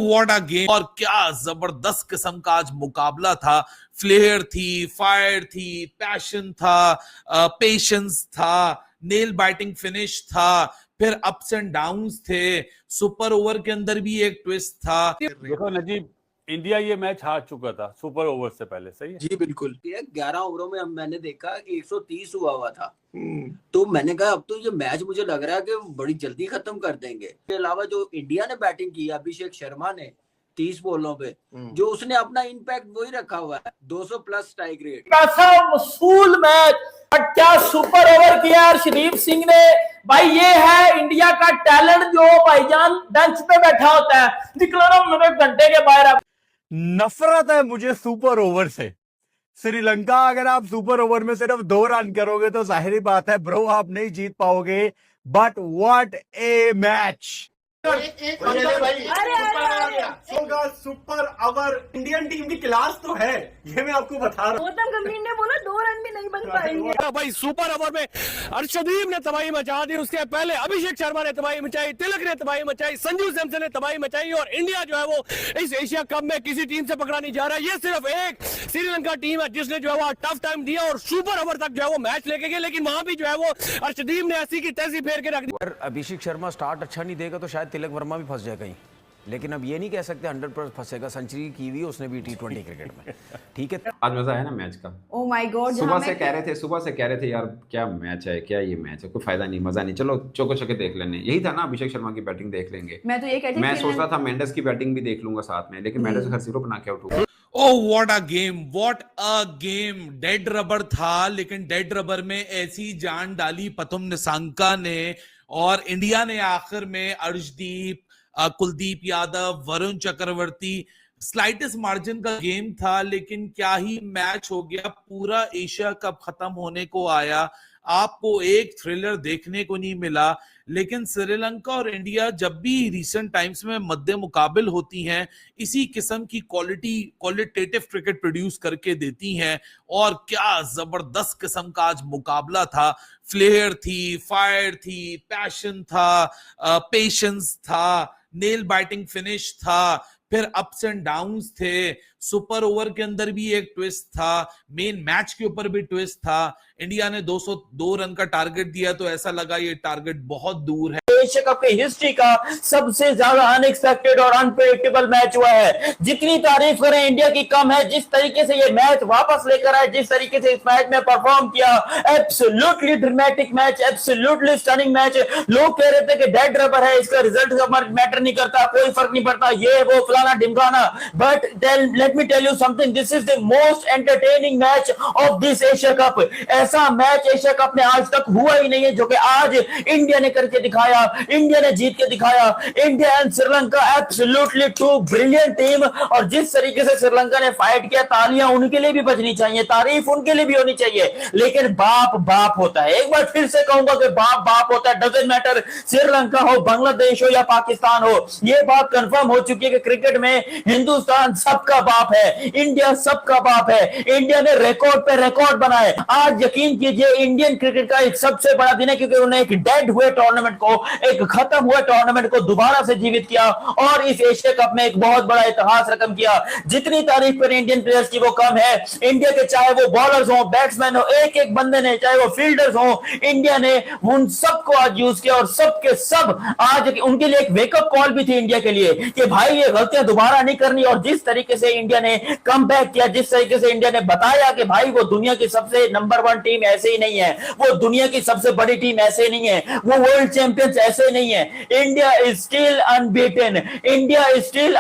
What a game, और क्या जबरदस्त किस्म का आज मुकाबला था। फ्लेयर थी, फायर थी, पैशन था, पेशेंस था, नेल बाइटिंग फिनिश था, फिर अप्स एंड डाउन्स थे। सुपर ओवर के अंदर भी एक ट्विस्ट था। देखो नजीब, इंडिया ये मैच हार चुका था सुपर ओवर से पहले, सही है? जी बिल्कुल। 11 ओवरों में मैंने देखा कि 130 हुआ था। तो मैंने कहा अब तो ये मैच मुझे लग रहा है कि बड़ी जल्दी खत्म कर देंगे। इसके अलावा जो इंडिया ने बैटिंग की, अभिषेक शर्मा ने 30 बॉलों पे जो उसने अपना इम्पैक्ट वही रखा हुआ है, 200 प्लस स्ट्राइक रेट। कैसा वसूल मैच, क्या सुपर ओवर किया अर्शदीप सिंह ने। भाई ये है इंडिया का टैलेंट जो भाईजान बेंच पे बैठा होता है, निकलो ना मेरे घंटे के बाहर। नफरत है मुझे सुपर ओवर से। श्रीलंका अगर आप सुपर ओवर में सिर्फ 2 रन करोगे तो जाहिर बात है ब्रो आप नहीं जीत पाओगे। But what A match. Super over Indian team की क्लास तो है, ये मैं आपको बता रहा हूँ। गौतम गंभीर ने बोला 2 रन भी नहीं बन पाएंगे। भाई सुपर ओवर में अर्शदीप ने तबाही मचा दी, उसके पहले अभिषेक शर्मा ने तबाही मचाई, तिलक ने तबाही मचाई, संजू सैमसन ने तबाही मचाई, और इंडिया जो है वो इस एशिया कप में किसी टीम से पकड़ा नहीं जा रहा है। ये सिर्फ एक श्रीलंका टीम है जिसने जो है वो टफ टाइम दिया और सुपर ओवर तक जो है वो मैच लेके गए, लेकिन वहां भी जो है वो अर्शदीप ने ऐसी की तैसी फेर के रख दी। अगर अभिषेक शर्मा स्टार्ट अच्छा नहीं देगा तो शायद तिलक वर्मा भी फंस जाए कहीं, लेकिन अब ये नहीं कह सकते 100% फंसेगा। सेंचुरी की हुई उसने भी T20 क्रिकेट में, ठीक है। आज मजा है ना मैच का। ओह माय गॉड, सुबह से कह रहे थे यार क्या मैच है, क्या ये मैच है, कोई फायदा नहीं, मजा नहीं, चलो चौको छक्के देख लेने, यही था ना। अभिषेक शर्मा की बैटिंग देख लेंगे। मैं तो ये कहती मैं सोच रहा था मेंडेस की बैटिंग भी देख लूंगा साथ में, लेकिन मेंडेस हर जीरो बना के आउट हुआ। Oh what a game, what a game. Dead rubber था, लेकिन डेड रबर में ऐसी जान डाली पतुम निसांका ने, और इंडिया ने आखिर में अर्शदीप, कुलदीप यादव, वरुण चक्रवर्ती, स्लाइटेस्ट मार्जिन का गेम था, लेकिन क्या ही मैच हो गया। पूरा एशिया कप खत्म होने को आया, आपको एक थ्रिलर देखने को नहीं मिला। लेकिन श्रीलंका और इंडिया जब भी रिसेंट टाइम्स में मध्य मुकाबिल होती हैं, इसी किस्म की क्वालिटेटिव क्रिकेट प्रोड्यूस करके देती हैं। और क्या जबरदस्त किस्म का आज मुकाबला था। फ्लेयर थी, फायर थी, पैशन था, पेशेंस था, नेल बाइटिंग फिनिश था, फिर अप्स एंड डाउन्स थे। सुपर ओवर के अंदर भी एक ट्विस्ट था, मेन मैच के ऊपर भी ट्विस्ट था। इंडिया ने 202 रन का टारगेट दिया तो ऐसा लगा ये टारगेट बहुत दूर है। एशिया कप की हिस्ट्री का सबसे ज्यादा अनएक्सपेक्टेड और अनप्रेडिक्टेबल मैच हुआ है। जितनी तारीफ करें इंडिया की कम है। जिस तरीके से ये मैच वापस लेकर आए, जिस तरीके से इस मैच में परफॉर्म किया, absolutely dramatic match, absolutely stunning match. लोग कह रहे थे कि डेड रबर है, इसका रिजल्ट का मैटर नहीं करता, कोई फर्क नहीं पड़ता, ये वो फलाना ढिमकाना। But let me tell you something, this is the most entertaining match of this Asia cup. ऐसा मैच एशिया कप में आज तक हुआ ही नहीं है जो कि आज इंडिया ने करके दिखाया, इंडिया ने जीत के दिखाया। India and Sri Lanka absolutely too brilliant team. और जिस तरीके से श्रीलंका ने फाइट किया, तालियां उनके लिए भी बजनी चाहिए, तारीफ उनके लिए भी होनी चाहिए। लेकिन बाप बाप होता है, एक बार फिर से कहूंगा कि बाप बाप होता है। डजंट मैटर श्रीलंका हो, बांग्लादेश हो या पाकिस्तान हो, यह बात कंफर्म हो चुकी है कि क्रिकेट में हिंदुस्तान सबका बाप है, इंडिया सबका बाप है। इंडिया ने रिकॉर्ड पे रिकॉर्ड बनाए। आज यकीन कीजिए इंडियन क्रिकेट का एक सबसे बड़ा दिन है, क्योंकि उन्होंने एक डेड हुए टूर्नामेंट को, एक खत्म हुए टूर्नामेंट को दोबारा से जीवित किया और इस एशिया कप में एक बहुत बड़ा इतिहास रकम किया। जितनी तारीफ करें इंडियन प्लेयर्स की वो कम है। इंडिया के चाहे वो बॉलर्स हो, बैट्समैन हो, एक एक बंदे ने, चाहे वो फील्डर्स हो, इंडिया ने उन सबको आज यूज किया। और सबके सब आज उनके लिए एक वेकअप कॉल भी थी इंडिया के लिए कि भाई ये गलतियां दोबारा नहीं करनी। और जिस तरीके से इंडिया ने कम बैक किया, जिस तरीके से इंडिया ने बताया कि भाई वो दुनिया की सबसे नंबर 1 टीम ऐसे ही नहीं है, वो दुनिया की सबसे बड़ी टीम ऐसे नहीं है, वो वर्ल्ड चैंपियंस ऐसे नहीं है। India is still unbeaten, India is still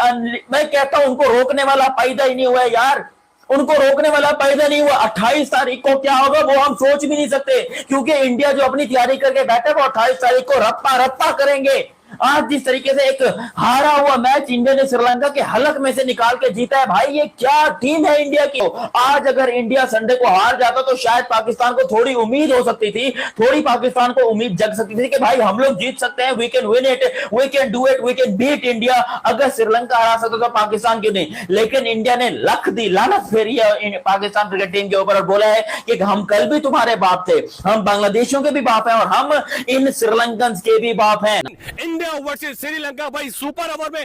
मैं कहता हूं उनको रोकने वाला पैदा ही नहीं हुआ है यार, उनको रोकने वाला पैदा नहीं हुआ। 28 तारीख को क्या होगा वो हम सोच भी नहीं सकते, क्योंकि इंडिया जो अपनी तैयारी करके बैठे वो 28 तारीख को रप्पा रप्पा करेंगे। आज जिस तरीके से एक हारा हुआ मैच इंडिया ने श्रीलंका के हलक में से निकाल के जीता है, भाई ये क्या टीम है इंडिया की। आज अगर इंडिया संडे को हार जाता तो शायद पाकिस्तान को थोड़ी उम्मीद हो सकती थी, थोड़ी पाकिस्तान को उम्मीद जग सकती थी कि भाई हम लोग जीत सकते हैं, we can win it, we can do it, we can beat India. अगर श्रीलंका हरा सकता तो पाकिस्तान क्यों नहीं। लेकिन इंडिया ने लख दी, लानत फेरी है पाकिस्तान क्रिकेट टीम के ऊपर और बोला है कि हम कल भी तुम्हारे बाप थे, हम बांग्लादेशियों के भी बाप हैं और हम इन श्रीलंकन के भी बाप हैं। India versus Sri Lanka. भाई सुपर ओवर में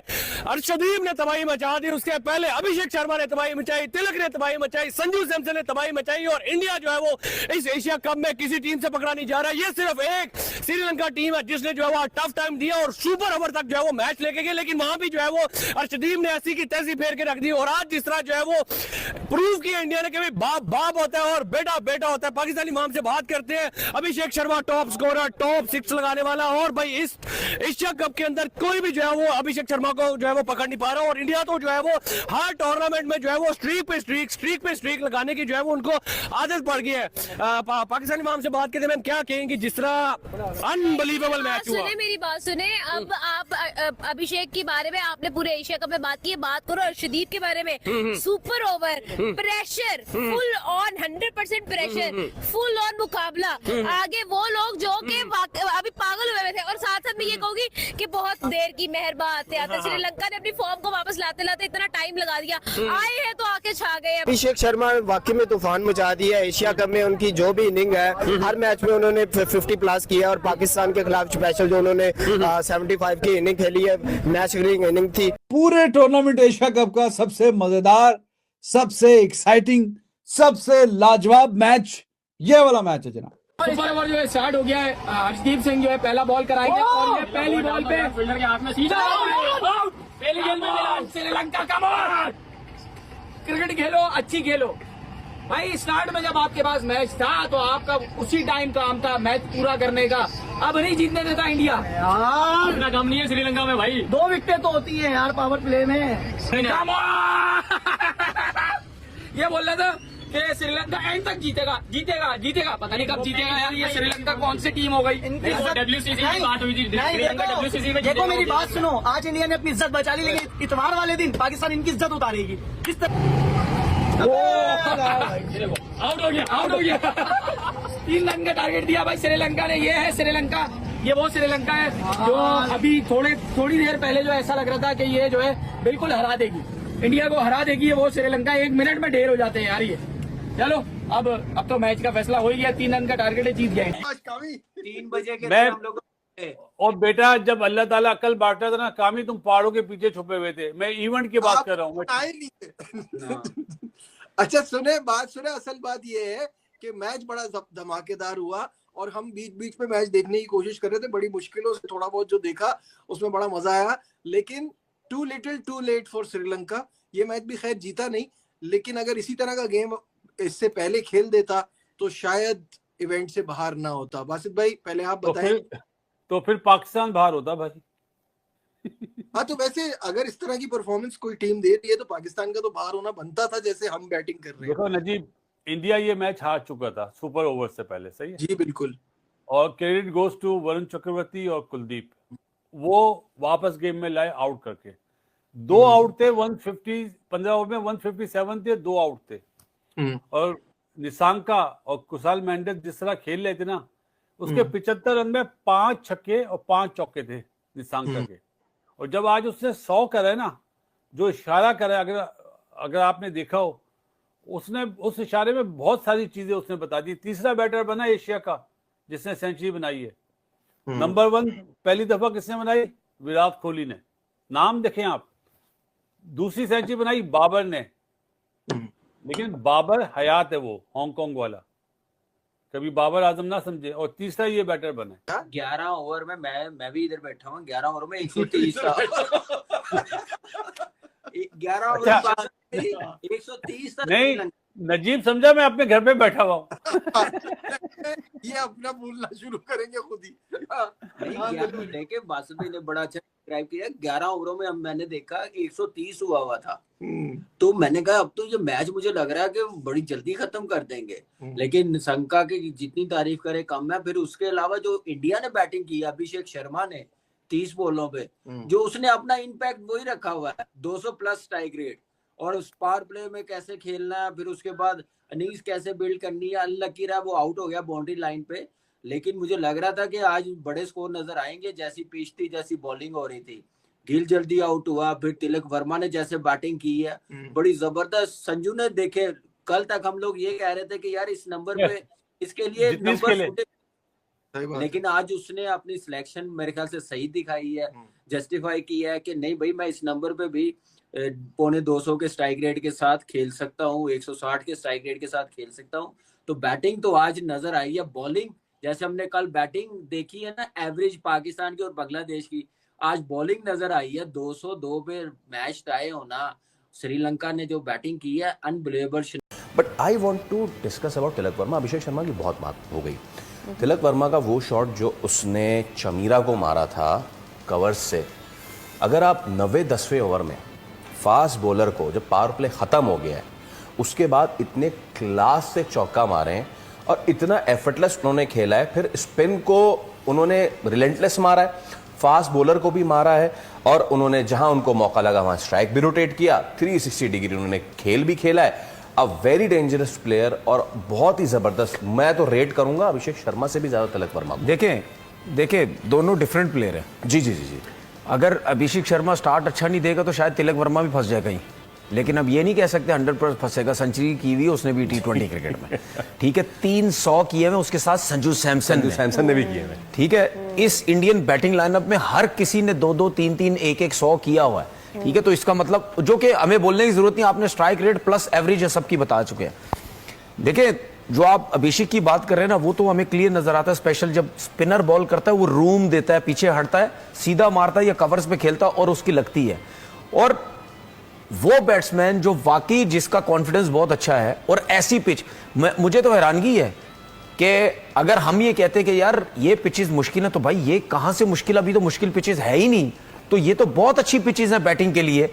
अर्शदीप ने तबाही मचा दी, उसके पहले अभिषेक शर्मा ने तबाही मचाई, तिलक ने तबाही मचाई, संजू सैमसन ने तबाही मचाई और इंडिया जो है वो इस एशिया कप में किसी टीम से पकड़ा नहीं जा रहा। ये सिर्फ एक श्रीलंका टीम है जिसने जो है वो टफ टाइम दिया और सुपर ओवर तक जो है वो मैच लेके गए, लेकिन वहां भी जो है वो अर्शदीप ने ऐसी की तैसी फेर के रख दी। और आज जिस तरह जो है वो प्रूव किया इंडिया ने कि भाई बाप बाप होता है और बेटा बेटा होता है। पाकिस्तानी माम से बात करते हैं, Abhishek Sharma top scorer, top 6 लगाने वाला, और भाई इस एशिया कप के अंदर कोई भी जो है वो अभिषेक शर्मा को जो है वो पकड़ नहीं पा रहा। और इंडिया तो जो है वो हर टूर्नामेंट में जो है वो स्ट्रीक पे स्ट्रीक लगाने की जो है वो उनको आदत पड़ गई है। पाकिस्तानी माम से बात करते हैं, मैम क्या कहेंगे जिस तरह अनबिलीवेबल मैच हुआ? सुने मेरी बात सुने, अब आप अभिषेक के बारे में आपने पूरे एशिया कप में बात की है, बात करो अर्शदीप के बारे में। Super over, pressure full on, 100% pressure, full on मुकाबला। आगे वो लोग जो कि अभी पागल हुए थे। और साथ साथ मैं ये कहूंगी कि बहुत देर की मेहरबान आते आते श्रीलंका ने अपनी फॉर्म को वापस लाते लाते इतना टाइम लगा दिया, आए हैं तो आके छा गए। अभिषेक शर्मा वाकई में तूफान मचा दिया है। एशिया कप में उनकी जो भी इनिंग है, हर मैच में उन्होंने 50 प्लस किया और पाकिस्तान के खिलाफ स्पेशल जो उन्होंने 75 की इनिंग खेली है, मैच विनिंग इनिंग थी। पूरे टूर्नामेंट एशिया कप का सबसे मजेदार, सबसे एक्साइटिंग, सबसे लाजवाब मैच ये वाला मैच है जनाब। सुपर ओवर जो है स्टार्ट हो गया है। अर्शदीप सिंह जो है पहला बॉल कराएंगे और ये पहली बॉल पे फील्डर के हाथ में सीधा आउट। पहली गेंद में मिला श्रीलंका का बॉल। क्रिकेट खेलो, अच्छी खेलो भाई। स्टार्ट में जब आपके पास मैच था तो आपका उसी टाइम काम था मैच पूरा करने का। अब नहीं जीतने देता इंडिया यार, इतना कम नहीं है श्रीलंका में भाई। 2 विकेटें तो होती है यार पावर प्ले में। ये बोल रहा था कि श्रीलंका एंड तक जीतेगा जीतेगा जीतेगा, पता नहीं कब जीतेगा यार। ये श्रीलंका कौन सी टीम हो गई? WCC की बात हुई थी, श्रीलंका WCC में देखो मेरी बात सुनो, आज इंडिया ने अपनी इज्जत बचा ली, लेकिन इतवार वाले दिन पाकिस्तान इनकी इज्जत उतारेगी। किस तरह आउट हो गया 3 रन का टारगेट दिया भाई श्रीलंका ने। ये है श्रीलंका, ये वो श्रीलंका है जो अभी थोड़ी देर पहले जो ऐसा लग रहा था कि ये जो है बिल्कुल हरा देगी, इंडिया को हरा देगी। ये वो श्रीलंका 1 मिनट में ढेर हो जाते हैं यार ये। चलो अब तो मैच का फैसला हो ही गया, 3 रन का टारगेट है, जीत गए। 3 बजे के मैं हम लोग और बेटा जब अल्लाह ताला अकल बांटता था ना, कामी तुम पहाड़ों के पीछे छुपे हुए थे। मैं इवेंट की बात कर रहा हूँ। अच्छा बात सुने, असल बात ये है कि मैच बड़ा धमाकेदार हुआ और हम बीच बीच में मैच देखने की कोशिश कर रहे थे। बड़ी मुश्किलों से थोड़ा बहुत जो देखा उसमें बड़ा मजा आया, लेकिन too little too late for Sri Lanka. ये मैच भी खैर जीता नहीं, लेकिन अगर इसी तरह का गेम इससे पहले खेल देता तो शायद इवेंट से बाहर ना होता। बासित भाई पहले आप बताएं। तो फिर पाकिस्तान बाहर होता भाई। हाँ, तो वैसे अगर इस तरह की परफॉर्मेंस कोई टीम दे रही है तो पाकिस्तान का तो बाहर होना बनता था, जैसे हम बैटिंग कर रहे हैं। देखो नजीब, इंडिया ये मैच हार चुका था सुपर ओवर से पहले, सही है? जी बिल्कुल। और credit goes to Varun Chakravarthy और कुलदीप, वो वापस गेम में लाए आउट करके। 2 आउट थे, 150 15 ओवर में 157 थे, 2 आउट थे। और निशांका और कुशाल मेंडिस जिस तरह खेल रहे थे ना, उसके 75 रन में 5 छक्के और 5 चौके थे निशांका के। और जब आज उसने 100 करे ना, जो इशारा करे, अगर आपने देखा हो, उसने उस इशारे में बहुत सारी चीजें उसने बता दी। तीसरा बैटर बना एशिया का जिसने सेंचुरी बनाई है। नंबर 1 पहली दफा किसने बनाई? विराट कोहली ने, नाम देखें आप। दूसरी सेंचुरी बनाई बाबर ने, लेकिन बाबर हयात है, वो हांगकांग वाला, कभी बाबर आजम ना समझे। और तीसरा ये बैटर बना। 11 ओवर में मैं भी इधर बैठा हूँ, 11 ओवर में 130 था। 11 ओवर 130 था। नहीं नजीब समझा, मैं अपने घर पे बैठा हुआ हूँ। ये अपना बोलना शुरू करेंगे खुद ही। देखे बासुदी ने बड़ा अच्छा ड्राइव किया। 11 ओवरों में मैंने देखा 130 हुआ था, तो मैंने कहा अब तो ये मैच मुझे लग रहा है कि बड़ी जल्दी खत्म कर देंगे। लेकिन शंका की जितनी तारीफ करे कम है। फिर उसके अलावा जो इंडिया ने बैटिंग की, अभिषेक शर्मा ने 30 बॉलों पे जो उसने अपना इम्पैक्ट वही रखा हुआ है, 200 प्लस स्ट्राइक रेट, और उस पावर प्ले में कैसे खेलना है, फिर उसके बाद इनिंग्स कैसे बिल्ड करनी है। अनलकी रहा, वो आउट हो गया बाउंड्री लाइन पे, लेकिन मुझे लग रहा था कि आज बड़े स्कोर नजर आएंगे। जैसी पिच थी, जैसी बॉलिंग हो रही थी, गिल जल्दी आउट हुआ, फिर तिलक वर्मा ने जैसे बैटिंग की है बड़ी जबरदस्त। संजू ने देखे, कल तक हम लोग ये कह रहे थे कि यार इस नंबर पे इसके लिए नंबर सही बात लेकिन आज उसने अपनी सिलेक्शन मेरे ख्याल से सही दिखाई है, जस्टिफाई किया है कि नहीं भाई मैं इस नंबर पे भी 250 के स्ट्राइक रेट के साथ खेल सकता हूँ, 160 के स्ट्राइक रेट के साथ खेल सकता हूँ। तो बैटिंग तो आज नजर आई है। बॉलिंग जैसे हमने कल बैटिंग देखी है ना एवरेज पाकिस्तान की और बांग्लादेश की, आज बॉलिंग नजर आई है। 202 पे मैच टाई होना, श्रीलंका ने जो बैटिंग की है unbelievable. But I want to discuss about Tilak Varma. Abhishek Sharma की बहुत बात हो गई। तिलक वर्मा का वो शॉट जो उसने चमीरा को मारा था कवर्स से, अगर आप 90-10वें ओवर में फास्ट बॉलर को जब पावर प्ले ख़त्म हो गया है उसके बाद इतने क्लास से चौका मारे हैं और इतना एफर्टलेस उन्होंने खेला है, फिर स्पिन को उन्होंने रिलेंटलेस मारा है, फास्ट बॉलर को भी मारा है और उन्होंने जहां उनको मौका लगा वहां स्ट्राइक भी रोटेट किया, 360 डिग्री उन्होंने खेल भी खेला है। अ वेरी डेंजरस प्लेयर और बहुत ही ज़बरदस्त। मैं तो रेट करूंगा अभिषेक शर्मा से भी ज़्यादा तिलक वर्मा को। देखें दोनों डिफरेंट प्लेयर हैं। जी जी जी जी। अगर अभिषेक शर्मा स्टार्ट अच्छा नहीं देगा तो शायद तिलक वर्मा भी फंस जाए कहीं, लेकिन अब ये नहीं कह सकते 100% फंसेगा। सेंचुरी की हुई उसने भी T20 क्रिकेट में, ठीक है। 300 किए हुए उसके साथ संजू सैमसन ने भी किए हुए, ठीक है। इस इंडियन बैटिंग लाइनअप में हर किसी ने 2-2, 3-3, 1-1, 100 किया हुआ है, ठीक है। तो इसका मतलब जो कि हमें बोलने की जरूरत नहीं, आपने स्ट्राइक रेट प्लस एवरेज सबकी बता चुके हैं। देखिए जो आप अभिषेक की बात कर रहे हैं ना, वो तो हमें क्लियर नजर आता है। स्पेशल जब स्पिनर बॉल करता है वो रूम देता है, पीछे हटता है, सीधा मारता है या कवर्स पे खेलता है और उसकी लगती है। और वो बैट्समैन जो वाकई जिसका कॉन्फिडेंस बहुत अच्छा है और ऐसी पिच, मुझे तो हैरानगी है कि अगर हम ये कहते हैं कि यार ये पिचेस मुश्किल है, तो भाई ये कहां से मुश्किल, अभी तो मुश्किल पिचेस है ही नहीं। तो ये तो बहुत अच्छी पिचेस हैं बैटिंग के लिए।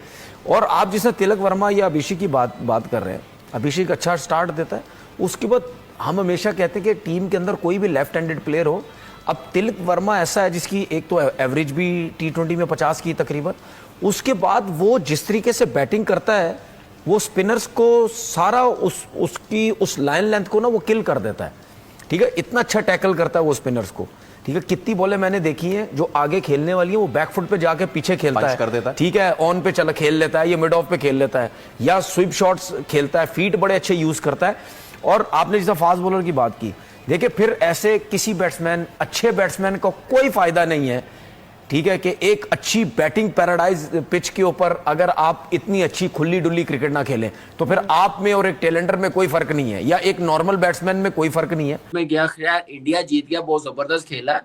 और आप जिसने तिलक वर्मा या अभिषेक की बात कर रहे हैं, अभिषेक अच्छा स्टार्ट देता है, उसके बाद हम हमेशा कहते हैं कि टीम के अंदर कोई भी लेफ्ट हैंडेड प्लेयर हो। अब तिलक वर्मा ऐसा है जिसकी एक तो एवरेज भी T20 में 50 की तकरीबन, उसके बाद वो जिस तरीके से बैटिंग करता है वो स्पिनर्स को सारा उसकी उस लाइन लेंथ को ना वो किल कर देता है, ठीक है। इतना अच्छा टैकल करता है वो स्पिनर्स को, ठीक है। कितनी बॉलें मैंने देखी हैं जो आगे खेलने वाली है वो बैकफुट पे जाके पीछे खेलता है, कर देता है, ठीक है। ऑन पे चला खेल लेता है, ये मिड ऑफ पे खेल लेता है या स्विप शॉट्स खेलता है, फीट बड़े अच्छे यूज करता है। और आपने जैसा फास्ट बॉलर की बात की, देखिए फिर ऐसे किसी बैट्समैन, अच्छे बैट्समैन का कोई फायदा नहीं है, ठीक है, कि एक अच्छी बैटिंग पैराडाइज पिच के ऊपर अगर आप इतनी अच्छी खुली डुल्ली क्रिकेट ना खेलें तो फिर आप में और एक टैलेंटर में कोई फर्क नहीं है, या एक नॉर्मल बैट्समैन में कोई फर्क नहीं है। मैं क्या खैर इंडिया जीत गया, बहुत जबरदस्त खेला,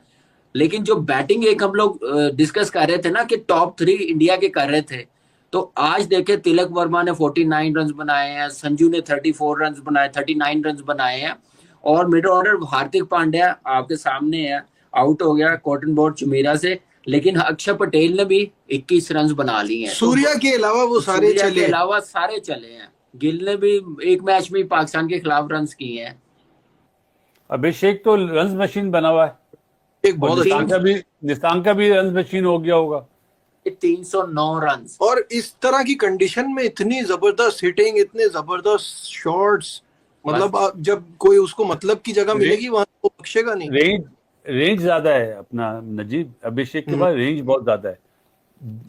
लेकिन जो बैटिंग एक हम लोग डिस्कस कर रहे थे ना कि टॉप 3 इंडिया के कर रहे थे, तो आज देखे तिलक वर्मा ने 49 रन बनाए हैं, संजू ने 34 रन बनाए, 39 रन बनाए हैं, और मिड ऑर्डर हार्दिक पांड्या आपके सामने है, आउट हो गया कॉटन बोर्ड चमीरा से, लेकिन अक्षर पटेल ने भी 21 रन बना लिए हैं। सूर्या के अलावा वो सारे चले, के अलावा सारे चले हैं। गिल ने भी एक मैच में पाकिस्तान के खिलाफ रन किए हैं। अभिषेक तो रन मशीन बना हुआ है, एक बहुत निशान का भी रन मशीन हो गया होगा, 309 रन। और इस तरह की कंडीशन में इतनी जबरदस्त हिटिंग, इतने जबरदस्त शॉट्स, मतलब जब कोई उसको मतलब की जगह मिलेगी वहां तो बख्शेगा नहीं। रेंज ज्यादा है अपना नजीब, अभिषेक के पास रेंज बहुत ज्यादा है।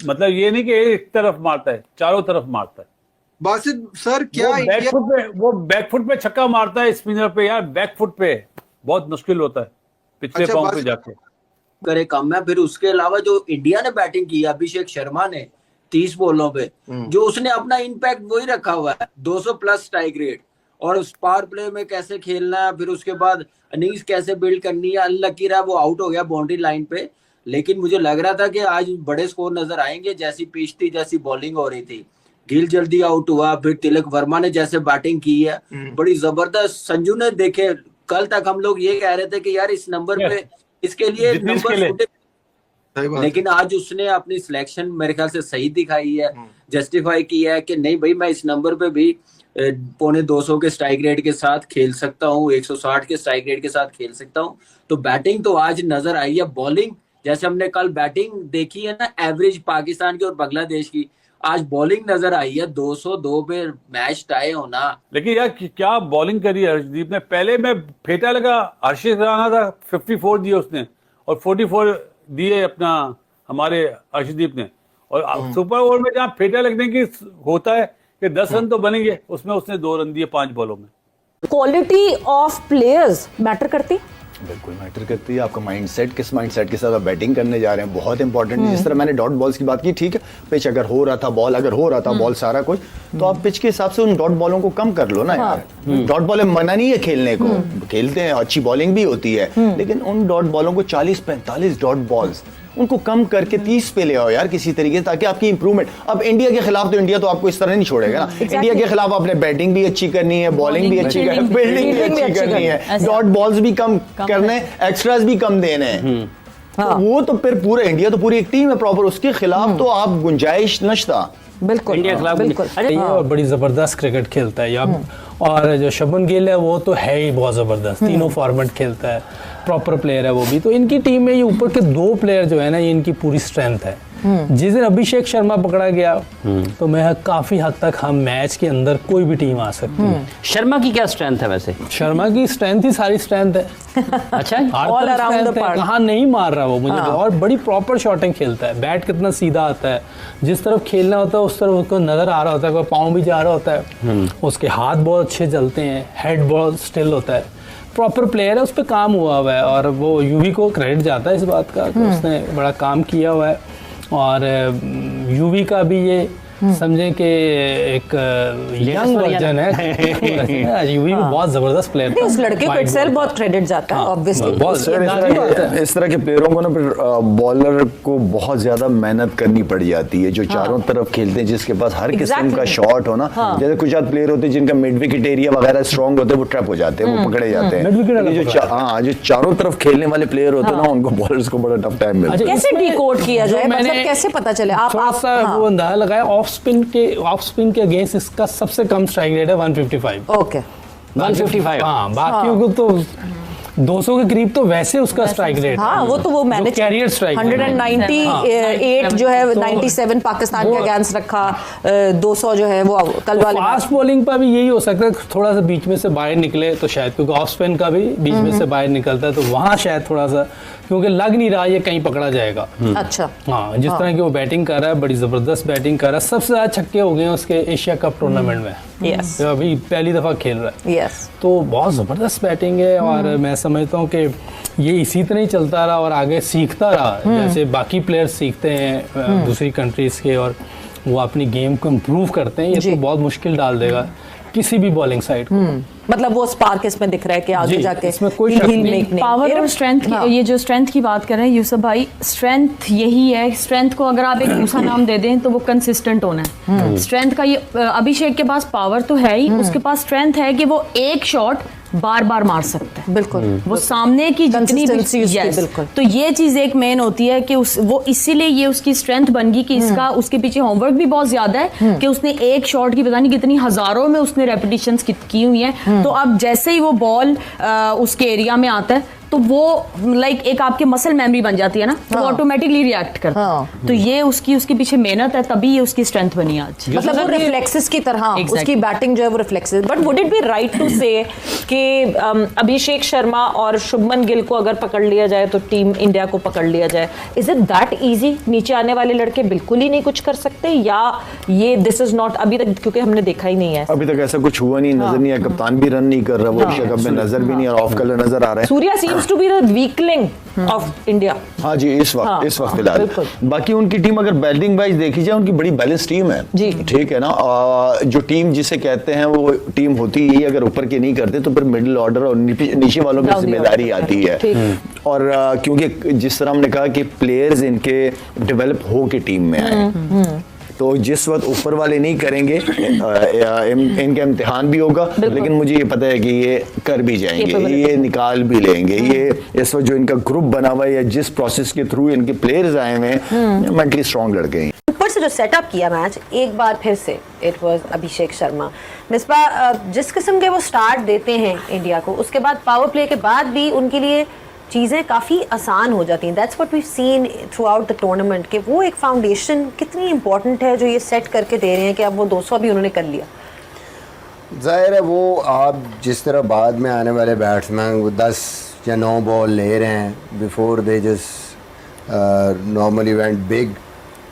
मतलब ये नहीं कि एक तरफ मारता है, चारों तरफ मारता है। बासित सर क्या वो बैकफुट पे छक्का मारता है स्पिनर पे, यार बैकफुट पे बहुत मुश्किल होता है पिछले पांव पे जाके करे कम है। फिर उसके अलावा जो इंडिया ने बैटिंग की अभिषेक शर्मा ने 30 बॉलों पे, जो उसने अपना इम्पैक्ट वही रखा हुआ है, 200 प्लस स्ट्राइक रेट, और उस पावर प्ले में कैसे खेलना है, फिर उसके बाद इनिंग्स कैसे बिल्ड करनी है। अनलकी रहा वो आउट हो गया बाउंड्री लाइन पे, लेकिन मुझे लग रहा था कि आज बड़े स्कोर नजर आएंगे, जैसी पिच थी, जैसी बॉलिंग हो रही थी। गिल जल्दी आउट हुआ, फिर तिलक वर्मा ने जैसे बैटिंग की है बड़ी जबरदस्त। संजू ने देखे, कल तक हम लोग ये कह रहे थे कि यार इस नंबर पे इसके लिए नंबर, लेकिन आज उसने अपनी सिलेक्शन मेरे ख्याल से सही दिखाई है, जस्टिफाई किया है कि नहीं भाई मैं इस नंबर पे भी 250 के स्ट्राइक रेट के साथ खेल सकता हूँ, 160 के स्ट्राइक रेट के साथ खेल सकता हूँ। तो बैटिंग तो आज नजर आई है। बॉलिंग जैसे हमने कल बैटिंग देखी है ना एवरेज पाकिस्तान की और बांग्लादेश की, आज बॉलिंग नजर आई है। 202 पे मैच टाई होना, लेकिन यार क्या बॉलिंग करी है हर्षदीप ने। पहले में फेटा लगा, हर्षित राणा था 54 दिए उसने और 44 दिए अपना हमारे हर्षदीप ने, और सुपर ओवर में जहाँ फेटा लगने की होता है कि 10 रन तो बनेंगे, उसमें उसने 2 रन दिए 5 बॉलों में। क्वालिटी ऑफ प्लेयर्स मैटर करती। बिल्कुल मैटर करती है आपका माइंडसेट, किस माइंडसेट के साथ आप बैटिंग करने जा रहे हैं, बहुत इंपॉर्टेंट है। जिस तरह मैंने डॉट बॉल्स की बात की, ठीक है, पिच अगर हो रहा था, बॉल अगर हो रहा था, बॉल सारा कुछ, तो आप पिच के हिसाब से उन डॉट बॉलों को कम कर लो ना यार। डॉट बॉल मना नहीं है खेलने को, खेलते हैं, अच्छी बॉलिंग भी होती है, लेकिन उन डॉट बॉलों को 40-45 डॉट बॉल्स उनको कम करके 30 पे ले आओ यार किसी तरीके से, ताकि आपकी इंप्रूवमेंट। अब इंडिया के खिलाफ तो इंडिया तो आपको इस तरह नहीं छोड़ेगा ना। इंडिया के खिलाफ आपने बैटिंग भी अच्छी करनी है, बॉलिंग भी अच्छी करनी है, फील्डिंग भी अच्छी करनी है, डॉट बॉल्स भी कम करने, एक्स्ट्रास भी कम देने हैं। तो वो तो फिर पूरा इंडिया तो पूरी एक टीम है प्रॉपर, उसके खिलाफ तो आप गुंजाइश नश्ता बिल्कुल इंडिया के खिलाफ बिल्कुल। ये बड़ी जबरदस्त क्रिकेट खेलता है यार। और जो शुभमन गिल है वो तो है ही बहुत जबरदस्त, तीनों फॉर्मेट खेलता है, प्रॉपर प्लेयर है वो भी। तो इनकी टीम में ये ऊपर के 2 प्लेयर जो है ना, ये इनकी पूरी स्ट्रेंथ है। जिस दिन अभिषेक शर्मा पकड़ा गया तो मैं काफी हद तक हम मैच के अंदर कोई भी टीम आ सकती है। शर्मा की क्या स्ट्रेंथ है वैसे? शर्मा की स्ट्रेंथ ही सारी स्ट्रेंथ है। अच्छा, ऑल अराउंड द पार्क, कहाँ नहीं मार रहा वो मुझे, और बड़ी प्रॉपर शॉटिंग खेलता है, बैट कितना सीधा आता है, जिस तरफ खेलना होता है उस तरफ उसको नजर आ रहा होता है, कोई पाँव भी जा रहा होता है, उसके हाथ बहुत अच्छे चलते हैं, हेड बहुत स्टिल होता है, प्रॉपर प्लेयर है, उस पर काम हुआ है। और वो यूवी को क्रेडिट जाता है इस बात का कि उसने बड़ा काम किया हुआ है। और यूवी का भी ये समझें कि एक यंग वर्जन है। यूवी भी बहुत जबरदस्त प्लेयर था। उस लड़के को इटसेल्फ बहुत क्रेडिट जाता है ऑब्वियसली। इस तरह के प्लेयरों को ना फिर बॉलर को बहुत ज्यादा मेहनत करनी पड़ जाती है, जो चारों तरफ खेलते हैं, जिसके पास हर किस्म का शॉट हो ना। जैसे कुछ प्लेयर होते हैं जिनका मिड विकेट एरिया वगैरह स्ट्रॉन्ग होते हैं, वो ट्रैप हो जाते हैं, वो पकड़े जाते हैं। जो चारों तरफ खेलने वाले प्लेयर होते हैं ना, उनको बॉलर्स को बड़ा टफ टाइम मिलता है। कैसे डिकोड किया जाए, मतलब कैसे पता चले? आप वो अंदाजा लगाया, ऑफ स्पिन के अगेंस्ट इसका सबसे कम स्ट्राइक रेट है 155। ओके 155। हाँ, बाकियों को तो 200 के करीब तो वैसे उसका स्ट्राइक रेट। हाँ, वो तो वो मैनेज कैरियर स्ट्राइक 198 जो है 97 पाकिस्तान के अगेंस्ट रखा, 200 जो है वो कल वाले। फास्ट बॉलिंग पर भी यही हो सकता है, थोड़ा सा बीच में से बाहर निकले तो शायद, क्योंकि ऑफ स्पिन का भी बीच में से बाहर निकलता है, तो वहाँ शायद थोड़ा सा, क्योंकि लग नहीं रहा ये कहीं पकड़ा जाएगा। अच्छा, हाँ, जिस तरह की वो बैटिंग कर रहा है, बड़ी जबरदस्त बैटिंग कर रहा है, सबसे ज्यादा छक्के हो गए उसके एशिया कप टूर्नामेंट में। यस, अभी पहली दफा खेल रहा है। यस, तो बहुत ज़बरदस्त बैटिंग है। और मैं समझता हूँ कि ये इसी तरह ही चलता रहा और आगे सीखता रहा, जैसे बाकी प्लेयर्स सीखते हैं दूसरी कंट्रीज़ के, और वो अपनी गेम को इम्प्रूव करते हैं, ये तो बहुत मुश्किल डाल देगा किसी भी बॉलिंग साइड को। मतलब वो स्पार्क इसमें दिख रहा है कि आगे जाके इसमें कोई शक नहीं। पावर और स्ट्रेंथ की, ये जो स्ट्रेंथ की बात कर रहे हैं यूसुफ भाई, स्ट्रेंथ यही है। स्ट्रेंथ को अगर आप एक दूसरा नाम दे दें तो वो कंसिस्टेंट होना है। स्ट्रेंथ का ये, अभिषेक के पास पावर तो है ही, उसके पास स्ट्रेंथ है कि वो एक शॉट बार बार मार सकता है। बिल्कुल, वो सामने की जितनी भी, बिल्कुल। तो ये चीज एक मेन होती है कि वो इसीलिए ये उसकी स्ट्रेंथ बन गई कि इसका उसके पीछे होमवर्क भी बहुत ज्यादा है कि उसने एक शॉट की पता नहीं कितनी हजारों में उसने रेपिटेशंस की हुई हैं। तो अब जैसे ही वो बॉल उसके एरिया में आता है तो वो लाइक एक आपके मसल मेमोरी बन जाती है ना, तो ऑटोमेटिकली रिएक्ट करता है। तो ये उसके पीछे मेहनत है, तभी ये उसकी स्ट्रेंथ बनी आज। मतलब वो रिफ्लेक्सेस की तरह उसकी बैटिंग जो है वो reflexes. But would it be right to say कि अभिषेक शर्मा और शुभमन गिल को अगर पकड़ लिया जाए तो टीम इंडिया को पकड़ लिया जाए? Is it that easy? नीचे आने वाले लड़के बिल्कुल ही नहीं कुछ कर सकते, या ये दिस इज नॉट अभी तक, क्योंकि हमने देखा ही नहीं है अभी तक ऐसा कुछ हुआ नहीं, नजर नहीं आया, कप्तान भी रन नहीं कर रहा, वो एशिया कप में नजर भी नहीं, और ऑफ कलर नजर आ रहा है। Surya seems to be the weakling of India. हाँ जी, इस वक्त फिलहाल। बाकी उनकी टीम अगर बैटिंग वाइज देखी जाए, उनकी बड़ी बैलेंस टीम है जी, ठीक है ना। जो टीम जिसे कहते हैं वो टीम होती है, अगर ऊपर के नहीं करते तो फिर मिडिल ऑर्डर और नीचे वालों की जिम्मेदारी आती है। और क्योंकि जिस तरह हमने कहा कि प्लेयर्स इनके डेवलप हो के टीम में आए, तो जिस वक्त ऊपर वाले नहीं करेंगे इनका इम्तिहान भी होगा, लेकिन मुझे ये पता है कि ये कर भी जाएंगे, ये निकाल भी लेंगे। ये इस वक्त जो इनका ग्रुप बना हुआ है या जिस प्रोसेस के थ्रू इनके प्लेयर्स आए हुए हैं, मेंटली स्ट्रॉन्ग लड़के हैं। ऊपर से जो सेटअप किया मैच, एक बार फिर से इट वाज अभिषेक शर्मा। मिसबा जिस किस्म के वो स्टार्ट देते हैं इंडिया को, उसके बाद पावर प्ले के बाद भी उनके लिए चीज़ें काफ़ी आसान हो जाती हैं। That's what we seen throughout the tournament, कि वो एक फाउंडेशन कितनी इंपॉर्टेंट है जो ये सेट करके दे रहे हैं कि अब वो 200 भी उन्होंने कर लिया। जाहिर है वो आप जिस तरह बाद में आने वाले बैट्समैन वो 10 या 9 बॉल ले रहे हैं before they just normally went big,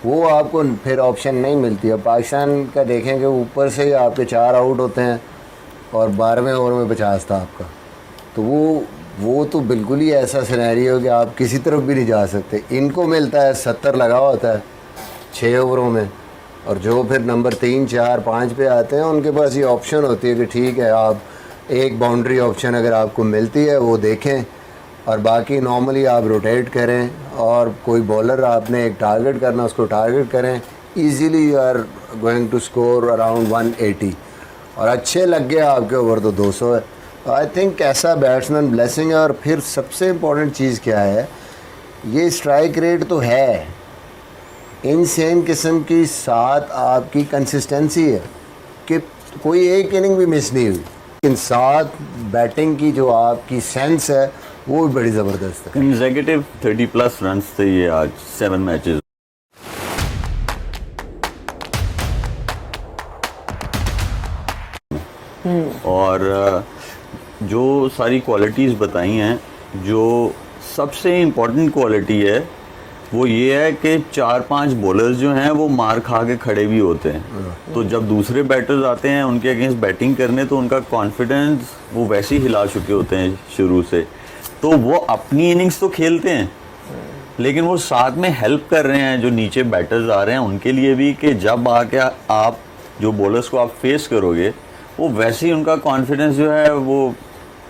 वो आपको फिर ऑप्शन नहीं मिलती। अब पाकिस्तान का देखें कि ऊपर से ही आपके 4 आउट होते हैं और 12वें ओवर में 50 था आपका, तो वो वो तो बिल्कुल ही ऐसा सिनेरियो कि आप किसी तरफ भी नहीं जा सकते। इनको मिलता है 70 लगा होता है 6 ओवरों में, और जो फिर नंबर 3, 4, 5 पे आते हैं उनके पास ये ऑप्शन होती है कि ठीक है आप एक बाउंड्री ऑप्शन अगर आपको मिलती है वो देखें, और बाकी नॉर्मली आप रोटेट करें, और कोई बॉलर आपने एक टारगेट करना उसको टारगेट करें, easily you are going to score around 180, और अच्छे लग गए आपके ओवर तो 200 है। आई थिंक ऐसा बैट्समैन ब्लेसिंग है। और फिर सबसे इम्पोर्टेंट चीज़ क्या है, ये स्ट्राइक रेट तो है इनसेन किस्म की, साथ आपकी कंसिस्टेंसी है कि कोई एक इनिंग भी मिस नहीं हुई, लेकिन साथ बैटिंग की जो आपकी सेंस है वो भी बड़ी ज़बरदस्त है। कंसेक्यूटिव 30+ रन्स थे ये आज 7 मैचेस। और जो सारी क्वालिटीज़ बताई हैं, जो सबसे इम्पोर्टेंट क्वालिटी है वो ये है कि 4-5 बॉलर्स जो हैं वो मार खा के खड़े भी होते हैं। तो जब दूसरे बैटर्स आते हैं उनके अगेंस्ट बैटिंग करने, तो उनका कॉन्फिडेंस वो वैसे ही हिला चुके होते हैं शुरू से, तो वो अपनी इनिंग्स तो खेलते हैं लेकिन वो साथ में हेल्प कर रहे हैं जो नीचे बैटर्स आ रहे हैं उनके लिए भी, कि जब आके आप जो बॉलर्स को आप फेस करोगे वो वैसे ही उनका कॉन्फिडेंस जो है वो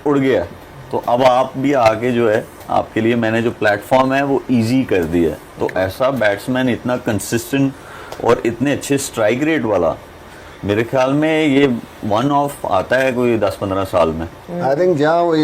उड़ गया। तो अब आप भी आके जो है आपके लिए मैंने जो प्लेटफॉर्म है वो इजी कर दिया है। तो ऐसा बैट्समैन इतना कंसिस्टेंट और इतने अच्छे स्ट्राइक रेट वाला मेरे ख्याल में ये वन ऑफ आता है कोई 10-15 साल में। आई थिंक जहाँ वो